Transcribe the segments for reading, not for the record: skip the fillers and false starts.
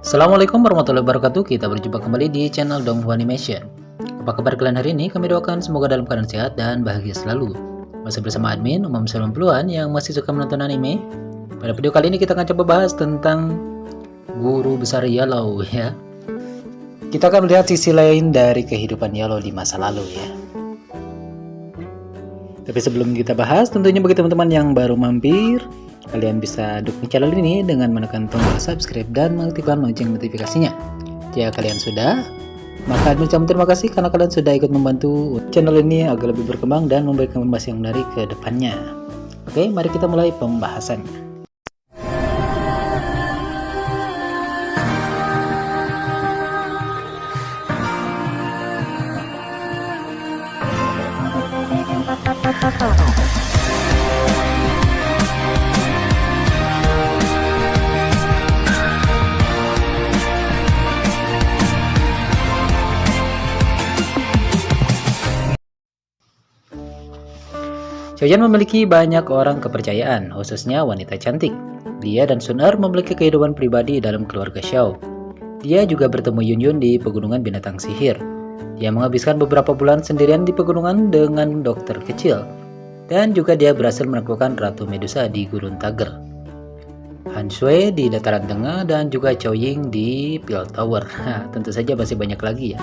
Assalamualaikum warahmatullahi wabarakatuh. Kita berjumpa kembali di channel Dongfu Animation. Apa kabar kalian hari ini? Kami doakan semoga dalam keadaan sehat dan bahagia selalu. Masih bersama admin Umam 90-an yang masih suka menonton anime. Pada video kali ini kita akan coba bahas tentang guru besar Yellow ya. Kita akan melihat sisi lain dari kehidupan Yellow di masa lalu ya. Tapi sebelum kita bahas, tentunya bagi teman-teman yang baru mampir, kalian bisa dukung channel ini dengan menekan tombol subscribe dan mengaktifkan lonceng notifikasinya. Jika kalian sudah, maka admin ucapkan terima kasih karena kalian sudah ikut membantu channel ini agar lebih berkembang dan memberikan informasi yang menarik ke depannya. Oke, mari kita mulai pembahasannya. Xiaoyan memiliki banyak orang kepercayaan, khususnya wanita cantik. Dia dan Sun-er memiliki kehidupan pribadi dalam keluarga Xiao. Dia juga bertemu Yun-yun di pegunungan binatang sihir. Dia menghabiskan beberapa bulan sendirian di pegunungan dengan dokter kecil. Dan juga dia berhasil menaklukkan Ratu Medusa di Gurun Tager. Han Shui di Dataran Tengah dan juga Chao Ying di Peel Tower. Tentu saja masih banyak lagi ya.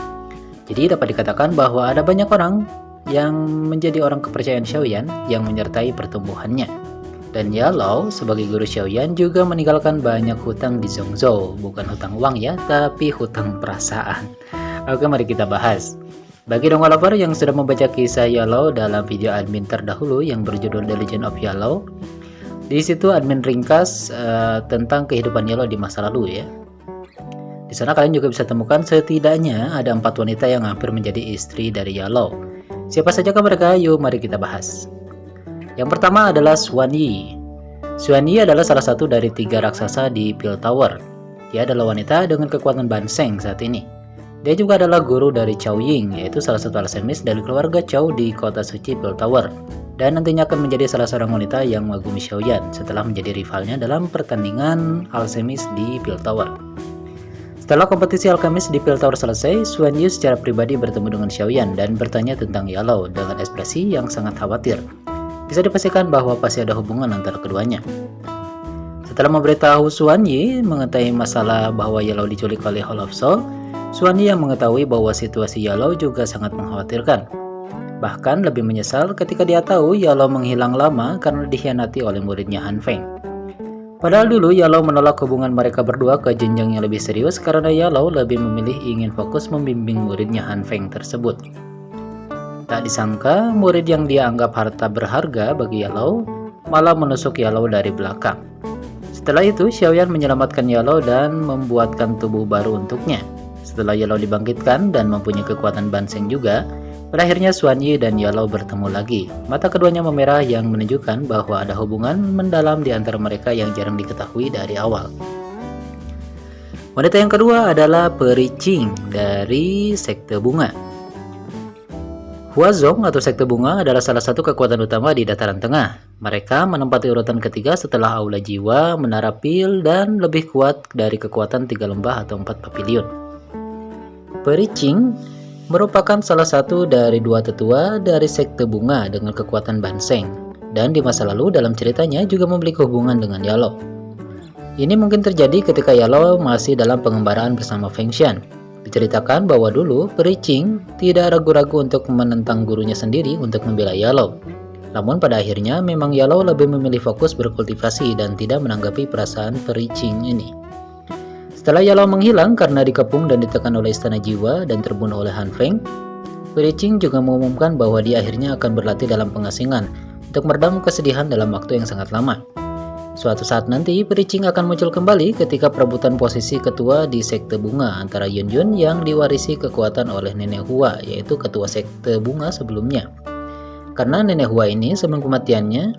Jadi dapat dikatakan bahwa ada banyak orang yang menjadi orang kepercayaan Xiaoyan yang menyertai pertumbuhannya. Dan Yellow sebagai guru Xiaoyan juga meninggalkan banyak hutang di Zhongzhou, bukan hutang uang ya, tapi hutang perasaan. Oke, mari kita bahas. Bagi dongeng lover yang sudah membaca kisah Yellow dalam video admin terdahulu yang berjudul The Legend of Yellow, di situ admin ringkas tentang kehidupan Yellow di masa lalu ya. Di sana kalian juga bisa temukan setidaknya ada 4 wanita yang hampir menjadi istri dari Yellow. Siapa saja mereka? Yuk mari kita bahas. Yang pertama adalah Xuan Yi. Xuan Yi adalah salah satu dari 3 raksasa di Peel Tower. Dia adalah wanita dengan kekuatan Banseng saat ini. Dia juga adalah guru dari Chao Ying, yaitu salah satu alkemis dari keluarga Chao di kota suci Peel Tower. Dan nantinya akan menjadi salah seorang wanita yang mengagumi Xiaoyan setelah menjadi rivalnya dalam pertandingan alkemis di Peel Tower. Setelah kompetisi alkemis di Peel Tower selesai, Xuan Yi secara pribadi bertemu dengan Xiaoyan dan bertanya tentang Yellow dengan ekspresi yang sangat khawatir. Bisa dipastikan bahwa pasti ada hubungan antara keduanya. Setelah memberitahu Xuan Yi mengetahui masalah bahwa Yellow diculik oleh Hall of Soul, Xuan Yi yang mengetahui bahwa situasi Yellow juga sangat mengkhawatirkan. Bahkan lebih menyesal ketika dia tahu Yellow menghilang lama karena dikhianati oleh muridnya Han Feng. Padahal dulu Yellow menolak hubungan mereka berdua ke jenjang yang lebih serius karena Yellow lebih memilih ingin fokus membimbing muridnya Han Feng tersebut. Tak disangka murid yang dia anggap harta berharga bagi Yellow malah menusuk Yellow dari belakang. Setelah itu Xiaoyan menyelamatkan Yellow dan membuatkan tubuh baru untuknya. Setelah Yellow dibangkitkan dan mempunyai kekuatan Banseng juga, pada akhirnya Xuan Yi dan Yellow bertemu lagi. Mata keduanya memerah yang menunjukkan bahwa ada hubungan mendalam di antara mereka yang jarang diketahui dari awal. Wanita yang kedua adalah Peri Qing dari Sekte Bunga. Huazong atau Sekte Bunga adalah salah satu kekuatan utama di Dataran Tengah. Mereka menempati urutan ketiga setelah Aula Jiwa, Menara Pil, dan lebih kuat dari kekuatan 3 lembah atau 4 pavilion. Peri Qing merupakan salah satu dari 2 tetua dari Sekte Bunga dengan kekuatan Banseng, dan di masa lalu dalam ceritanya juga memiliki hubungan dengan Yellow. Ini mungkin terjadi ketika Yellow masih dalam pengembaraan bersama Feng Xian. Diceritakan bahwa dulu Peri Qing tidak ragu-ragu untuk menentang gurunya sendiri untuk membela Yellow. Namun pada akhirnya memang Yellow lebih memilih fokus berkultivasi dan tidak menanggapi perasaan Peri Qing ini. Setelah Yellow menghilang karena dikepung dan ditekan oleh Istana Jiwa dan terbunuh oleh Han Feng, Peri Qing juga mengumumkan bahwa dia akhirnya akan berlatih dalam pengasingan untuk meredam kesedihan dalam waktu yang sangat lama. Suatu saat nanti, Peri Qing akan muncul kembali ketika perebutan posisi ketua di Sekte Bunga antara Yun-yun yang diwarisi kekuatan oleh Nenek Hua, yaitu ketua Sekte Bunga sebelumnya. Karena Nenek Hua ini sebelum kematiannya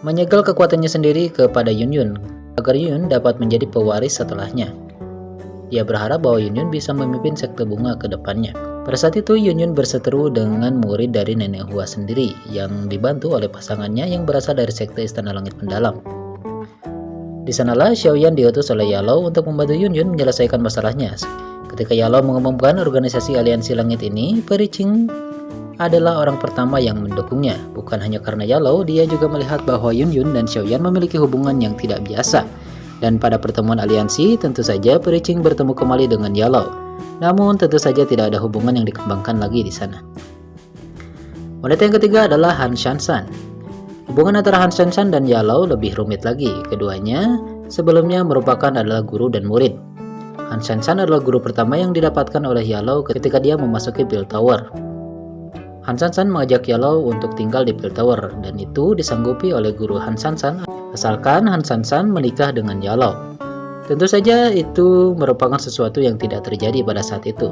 menyegel kekuatannya sendiri kepada Yun-yun agar Yun dapat menjadi pewaris setelahnya. Dia berharap bahwa Yun-yun bisa memimpin Sekte Bunga ke depannya. Pada saat itu Yun-yun berseteru dengan murid dari Nenek Hua sendiri yang dibantu oleh pasangannya yang berasal dari Sekte Istana Langit Mendalam. Di sanalah Xiaoyan diutus oleh Yalou untuk membantu Yunyun menyelesaikan masalahnya. Ketika Yalou mengumumkan organisasi aliansi langit ini, Peri Qing adalah orang pertama yang mendukungnya. Bukan hanya karena Yalou, dia juga melihat bahwa Yunyun dan Xiaoyan memiliki hubungan yang tidak biasa. Dan pada pertemuan aliansi, tentu saja Peri Qing bertemu kembali dengan Yalou. Namun tentu saja tidak ada hubungan yang dikembangkan lagi di sana. Wanita yang ketiga adalah Han Shanshan. Hubungan antara Han Shanshan dan Yalou lebih rumit lagi. Keduanya sebelumnya merupakan adalah guru dan murid. Han Shanshan adalah guru pertama yang didapatkan oleh Yalou ketika dia memasuki Bell Tower. Han Shanshan mengajak Yalou untuk tinggal di Bell Tower, dan itu disanggupi oleh guru Han Shanshan asalkan Han Shanshan menikah dengan Yalou. Tentu saja itu merupakan sesuatu yang tidak terjadi pada saat itu.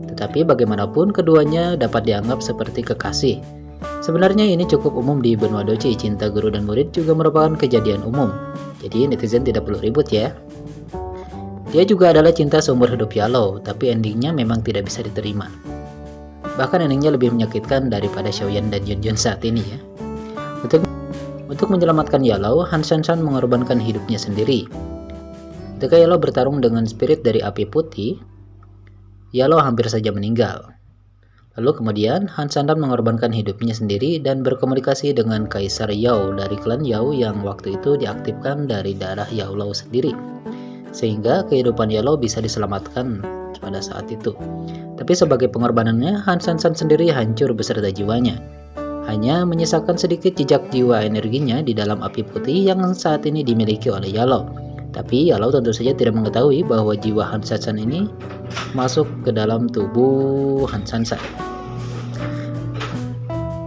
Tetapi bagaimanapun keduanya dapat dianggap seperti kekasih. Sebenarnya ini cukup umum di benua Doji, cinta guru dan murid juga merupakan kejadian umum. Jadi netizen tidak perlu ribut ya. Dia juga adalah cinta seumur hidup Yalou, tapi endingnya memang tidak bisa diterima. Bahkan endingnya lebih menyakitkan daripada Xiaoyan dan Yunyun saat ini ya. Untuk menyelamatkan Yalou, Han Shanshan mengorbankan hidupnya sendiri. Ketika Yalou bertarung dengan spirit dari api putih, Yalou hampir saja meninggal. Lalu kemudian Han Shanshan mengorbankan hidupnya sendiri dan berkomunikasi dengan Kaisar Yao dari klan Yao yang waktu itu diaktifkan dari darah Yalou sendiri, sehingga kehidupan Yalou bisa diselamatkan pada saat itu. Tapi sebagai pengorbanannya, Han Shanshan sendiri hancur beserta jiwanya. Hanya menyisakan sedikit jejak jiwa energinya di dalam api putih yang saat ini dimiliki oleh Yalou. Tapi Yalou tentu saja tidak mengetahui bahwa jiwa Han Shanshan ini masuk ke dalam tubuh Han Shanshan.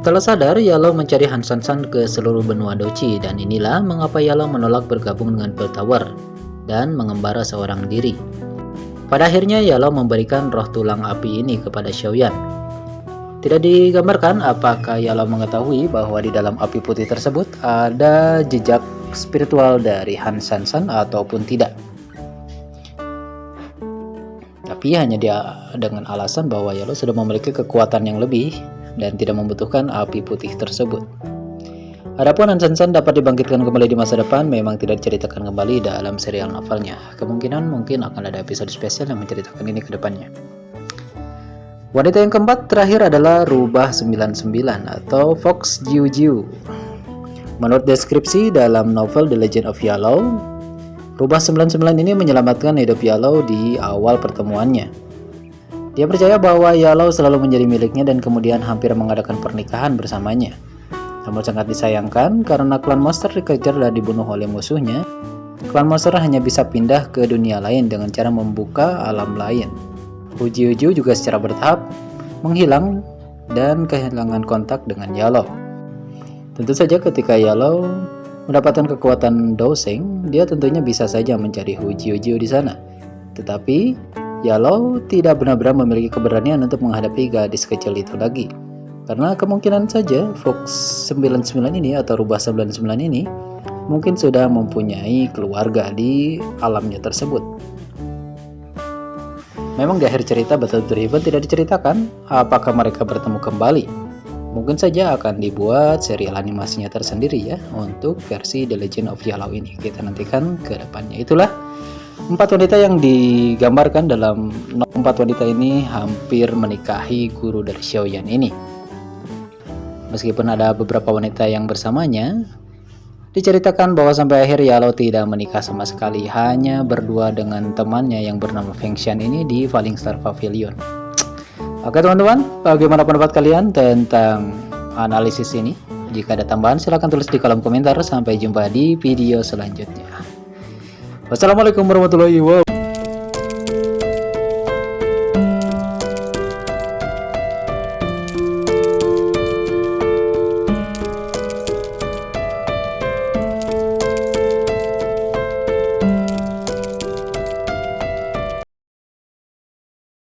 Setelah sadar, Yalou mencari Han Shanshan ke seluruh benua Doji, dan inilah mengapa Yalou menolak bergabung dengan Bell Tower dan mengembara seorang diri. Pada akhirnya Yalou memberikan roh tulang api ini kepada Xiaoyan. Tidak digambarkan apakah Yalou mengetahui bahwa di dalam api putih tersebut ada jejak spiritual dari Han Shanshan ataupun tidak. Tapi hanya dia dengan alasan bahwa Yalou sudah memiliki kekuatan yang lebih dan tidak membutuhkan api putih tersebut. Adapun Han Shanshan dapat dibangkitkan kembali di masa depan memang tidak diceritakan kembali dalam serial novelnya. Kemungkinan mungkin akan ada episode spesial yang menceritakan ini ke depannya. Wanita yang keempat terakhir adalah Rubah 99 atau Fox Jiu Jiu. Menurut deskripsi dalam novel The Legend of Yalou, Rubah 99 ini menyelamatkan hidup Yalou di awal pertemuannya. Dia percaya bahwa Yalou selalu menjadi miliknya dan kemudian hampir mengadakan pernikahan bersamanya. Namun sangat disayangkan karena klan monster dikejar dan dibunuh oleh musuhnya, klan monster hanya bisa pindah ke dunia lain dengan cara membuka alam lain. Hu Jiu juga secara bertahap menghilang dan kehilangan kontak dengan Yalou. Tentu saja ketika Yalou mendapatkan kekuatan Doseng, dia tentunya bisa saja mencari Hu Jiu di sana. Tetapi Yalou tidak benar-benar memiliki keberanian untuk menghadapi gadis kecil itu lagi. Karena kemungkinan saja Fox 99 ini atau Rubah 99 ini mungkin sudah mempunyai keluarga di alamnya tersebut. Memang di akhir cerita betul-betul event tidak diceritakan apakah mereka bertemu kembali. Mungkin saja akan dibuat serial animasinya tersendiri ya untuk versi The Legend of Yalou ini. Kita nantikan ke depannya. Itulah 4 wanita yang digambarkan dalam 4 wanita ini hampir menikahi guru dari Xiaoyan ini. Meskipun ada beberapa wanita yang bersamanya, diceritakan bahwa sampai akhir Yalou tidak menikah sama sekali, hanya berdua dengan temannya yang bernama Feng Xian ini di Falling Star Pavilion. Oke teman-teman, bagaimana pendapat kalian tentang analisis ini? Jika ada tambahan silahkan tulis di kolom komentar. Sampai jumpa di video selanjutnya. Wassalamualaikum warahmatullahi wabarakatuh.